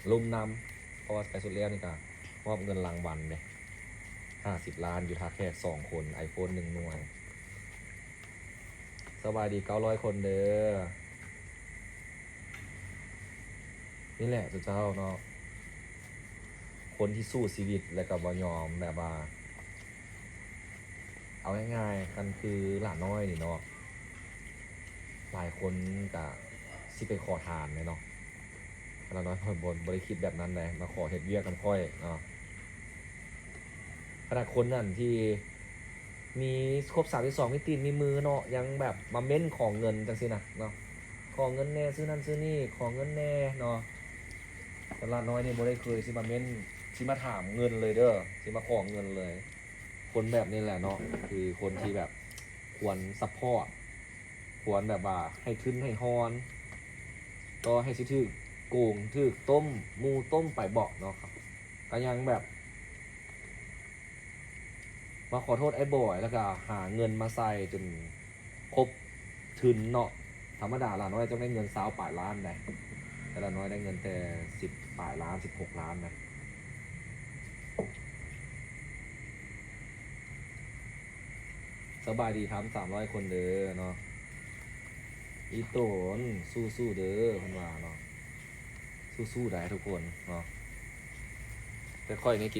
ลุ่มนำเพราะว่าไปสุดแล้วนี่ก็มอบเงินรางวัลเลย50 ล้านอยู่ท่าแค่2 คน iPhone 1 หน่วยสบายดี900 คนเด้อนี่แหละสุดเจ้าเนาะคนที่สู้ชีวิตและก็บ่ยอมแบบว่าเอาง่ายๆกันคือหลานน้อยนี่เนาะหลายคนก็สิไปขอทานเลยเนาะหลานน้อยบริคิดแบบนั้นเลยมาขอเฮ็ดเวียกกันค่อยเนาะขนาดคนนั่นที่มีครบ32มีตีนมีมือเนาะยังแบบมาเม้นของเงินจังสินะเนาะขอเงินแน่ซื้อนั่นซื้อนี่ขอเงินแน่เนาะแต่หลานน้อยนี่บ่ได้เคยสิมาเม้นสิมาถามเงินเลยเด้อสิมาขอเงินเลย คนแบบนี้แหละเนาะคือคนที่แบบควรซัพพอร์ตควรแบบว่าให้ทึนให้ฮอนก็ให้สิถือโกงถือต้มหมูต้มไปบอกเนาะครับก็ยังแบบมาขอโทษไอ้บอยแล้วก็หาเงินมาใส่จนครบทึนเนาะธรรมดาล่ะน้อยจะได้เงิน20 ปลายล้านได้แต่ละน้อยได้เงินแต่10 ปลายล้าน16 ล้านนะสบายดีครับ300 คนเด้อเนาะอีโตนสู้ๆเด้อเพิ่นว่าเนาะสู้ๆได้ทุกคนเนาะค่อยๆนี่กิน